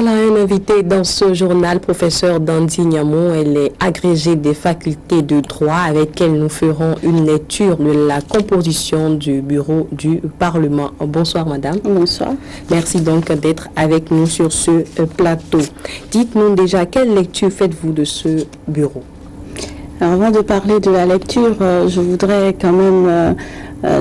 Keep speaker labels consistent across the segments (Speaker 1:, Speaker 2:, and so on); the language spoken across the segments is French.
Speaker 1: Voilà un invité dans ce journal, professeur Dandy Niamou. Elle est agrégée des facultés de droit avec elle nous ferons une lecture de la composition du bureau du Parlement. Bonsoir madame.
Speaker 2: Bonsoir.
Speaker 1: Merci donc d'être avec nous sur ce plateau. Dites-nous déjà, quelle lecture faites-vous de ce bureau?
Speaker 2: Alors, avant de parler de la lecture, je voudrais quand même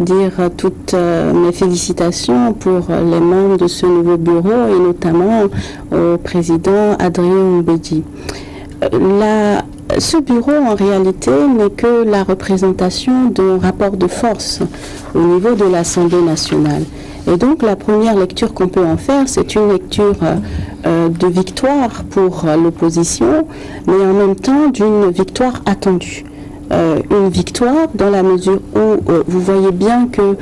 Speaker 2: dire toutes mes félicitations pour les membres de ce nouveau bureau et notamment au président Adrien Mbedi. Ce bureau, en réalité, n'est que la représentation d'un rapport de force au niveau de l'Assemblée nationale. Et donc, la première lecture qu'on peut en faire, c'est une lecture de victoire pour l'opposition, mais en même temps d'une victoire attendue. Une victoire dans la mesure où vous voyez bien que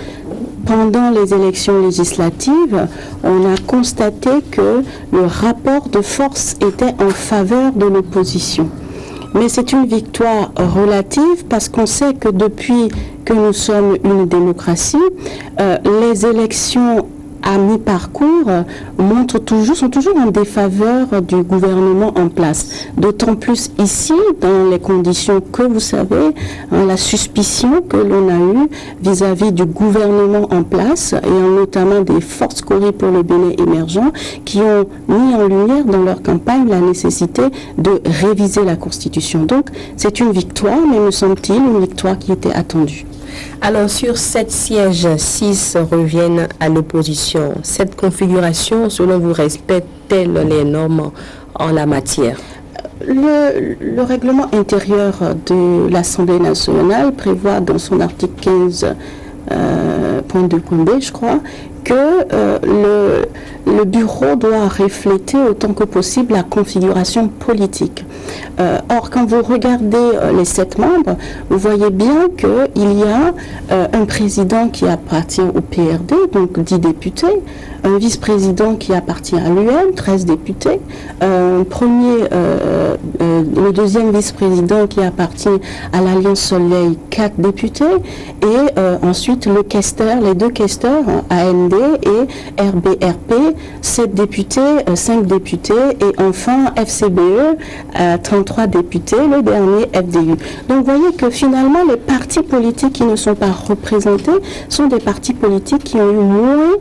Speaker 2: pendant les élections législatives, on a constaté que le rapport de force était en faveur de l'opposition. Mais c'est une victoire relative parce qu'on sait que depuis que nous sommes une démocratie, les élections à mi-parcours sont toujours en défaveur du gouvernement en place. D'autant plus ici, dans les conditions que vous savez, la suspicion que l'on a eue vis-à-vis du gouvernement en place, et notamment des forces Cori pour le Bénin émergent, qui ont mis en lumière dans leur campagne la nécessité de réviser la Constitution. Donc, c'est une victoire, mais me semble-t-il, une victoire qui était attendue.
Speaker 1: Alors, sur 7 sièges, 6 reviennent à l'opposition. Cette configuration, selon vous, respecte-t-elle les normes en la matière?
Speaker 2: Le règlement intérieur de l'Assemblée nationale prévoit dans son article 15.2.b, je crois, que le bureau doit refléter autant que possible la configuration politique. Or, quand vous regardez les 7 membres, vous voyez bien qu'il y a un président qui appartient au PRD, donc 10 députés, un vice-président qui appartient à l'UM, 13 députés, le deuxième vice-président qui appartient à l'Alliance Soleil, 4 députés, et ensuite les deux questeurs, AND et RBRP, 7 députés, 5 députés, et enfin FCBE, 33 députés, le dernier FDU. Donc vous voyez que finalement les partis politiques qui ne sont pas représentés sont des partis politiques qui ont eu moins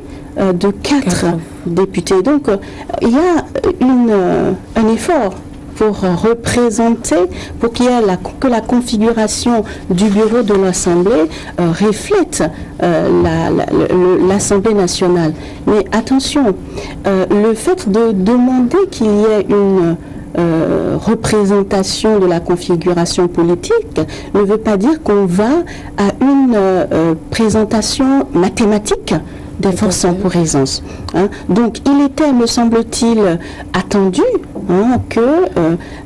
Speaker 2: de 4 députés. Donc il y a un effort pour représenter, pour qu'il y ait que la configuration du bureau de l'Assemblée reflète l'Assemblée nationale. Mais attention, le fait de demander qu'il y ait une représentation de la configuration politique ne veut pas dire qu'on va à une présentation mathématique des forces en présence. Donc, il était, me semble-t-il, attendu que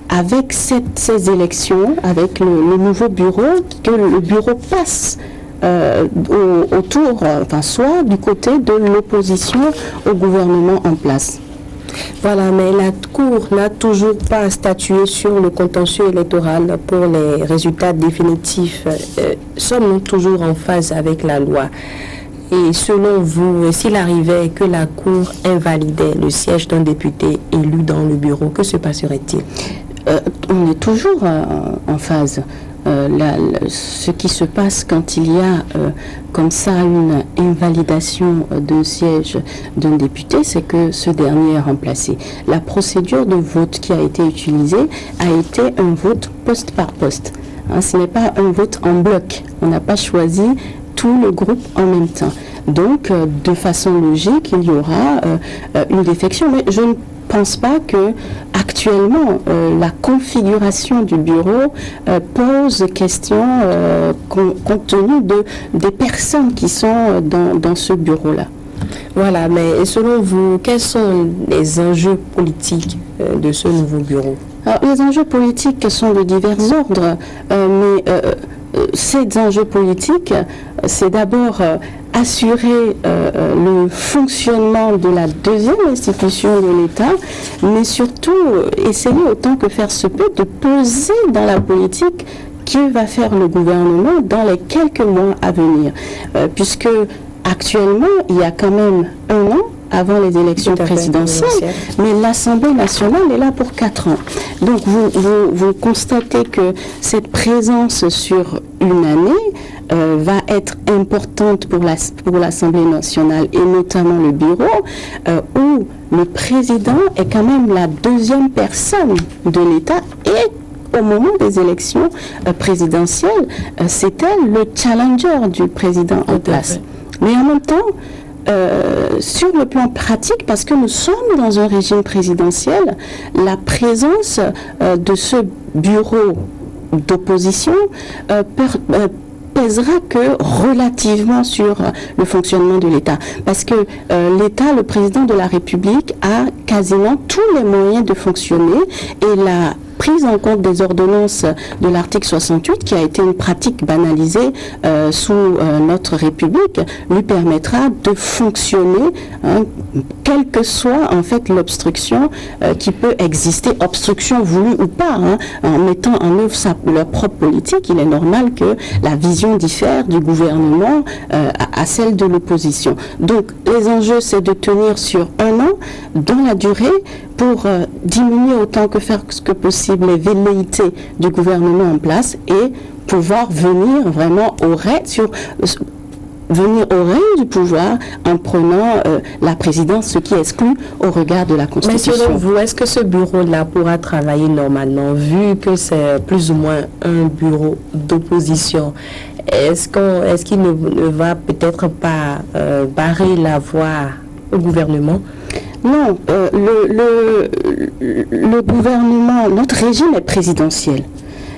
Speaker 2: avec ces élections, avec le nouveau bureau, que le bureau passe soit du côté de l'opposition au gouvernement en place.
Speaker 1: Voilà, mais la Cour n'a toujours pas statué sur le contentieux électoral pour les résultats définitifs. Sommes-nous toujours en phase avec la loi? Et selon vous, s'il arrivait que la Cour invalidait le siège d'un député élu dans le bureau, que se passerait-il?
Speaker 2: On est toujours en phase. Ce qui se passe quand il y a comme ça une invalidation d'un siège d'un député, c'est que ce dernier est remplacé. La procédure de vote qui a été utilisée a été un vote poste par poste. Ce n'est pas un vote en bloc. On n'a pas choisi tout le groupe en même temps. Donc, de façon logique, il y aura une défection. Mais je ne pense pas que actuellement la configuration du bureau pose question compte tenu des personnes qui sont dans ce bureau-là.
Speaker 1: Voilà, mais selon vous, quels sont les enjeux politiques de ce nouveau bureau?
Speaker 2: Alors, les enjeux politiques sont de divers ordres, mais ces enjeux politiques, c'est d'abord assurer le fonctionnement de la deuxième institution de l'État, mais surtout essayer autant que faire se peut de peser dans la politique que va faire le gouvernement dans les quelques mois à venir. Puisque actuellement, il y a quand même un an avant les élections présidentielles, mais l'Assemblée nationale est là pour 4 ans. Donc vous constatez que cette présence sur une année va être importante pour l'Assemblée nationale et notamment le bureau, où le président est quand même la deuxième personne de l'État et au moment des élections présidentielles, c'était le challenger du président en place. Mais en même temps, sur le plan pratique, parce que nous sommes dans un régime présidentiel, la présence de ce bureau d'opposition pèsera que relativement sur le fonctionnement de l'État. Parce que l'État, le président de la République, a quasiment tous les moyens de fonctionner et la prise en compte des ordonnances de l'article 68, qui a été une pratique banalisée sous notre République, lui permettra de fonctionner, quelle que soit en fait l'obstruction qui peut exister, obstruction voulue ou pas, en mettant en œuvre leur propre politique. Il est normal que la vision diffère du gouvernement à celle de l'opposition. Donc les enjeux, c'est de tenir sur un an dans la durée pour diminuer autant que faire que possible les velléités du gouvernement en place et pouvoir venir vraiment au règne du pouvoir en prenant la présidence, ce qui exclut au regard de la Constitution.
Speaker 1: Mais selon vous, est-ce que ce bureau-là pourra travailler normalement, vu que c'est plus ou moins un bureau d'opposition? Est-ce qu'il ne va peut-être pas barrer la voie au gouvernement?
Speaker 2: Non, le gouvernement, notre régime est présidentiel.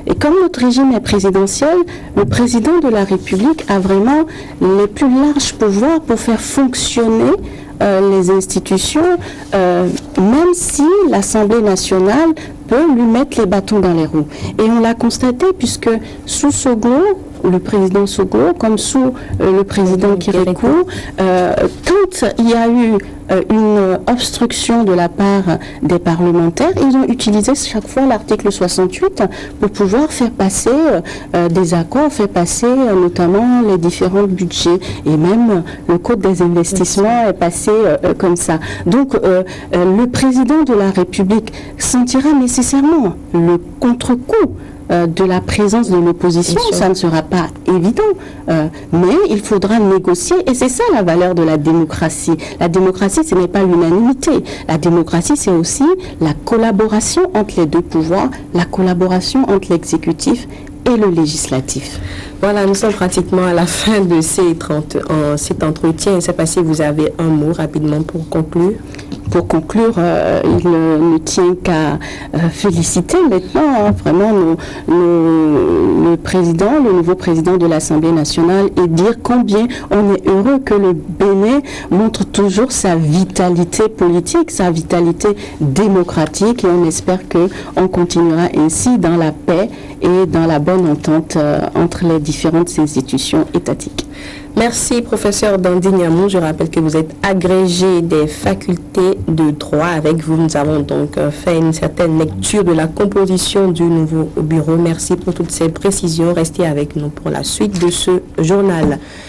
Speaker 2: Et comme notre régime est présidentiel, le président de la République a vraiment les plus larges pouvoirs pour faire fonctionner les institutions, même si l'Assemblée nationale peut lui mettre les bâtons dans les roues. Et on l'a constaté puisque sous Soglo, le président Soglo, comme sous le président Kérékou, quand il y a eu une obstruction de la part des parlementaires, ils ont utilisé chaque fois l'article 68 pour pouvoir faire passer des accords, faire passer notamment les différents budgets. Et même le code des investissements est passé comme ça. Donc le président de la République sentira nécessairement le contre-coup de la présence de l'opposition. Ça ne sera pas évident, mais il faudra négocier, et c'est ça la valeur de la démocratie. La démocratie, ce n'est pas l'unanimité. La démocratie, c'est aussi la collaboration entre les deux pouvoirs, la collaboration entre l'exécutif et le législatif.
Speaker 1: Voilà, nous sommes pratiquement à la fin de cet entretien. Je ne sais pas si vous avez un mot rapidement pour conclure.
Speaker 2: Pour conclure, il ne tient qu'à féliciter maintenant vraiment le nouveau président de l'Assemblée nationale et dire combien on est heureux que le Bénin montre toujours sa vitalité politique, sa vitalité démocratique, et on espère qu'on continuera ainsi dans la paix et dans la bonne entente entre les différentes institutions étatiques.
Speaker 1: Merci, professeur Dandy Niamou. Je rappelle que vous êtes agrégé des facultés de droit. Avec vous, nous avons donc fait une certaine lecture de la composition du nouveau bureau. Merci pour toutes ces précisions. Restez avec nous pour la suite de ce journal.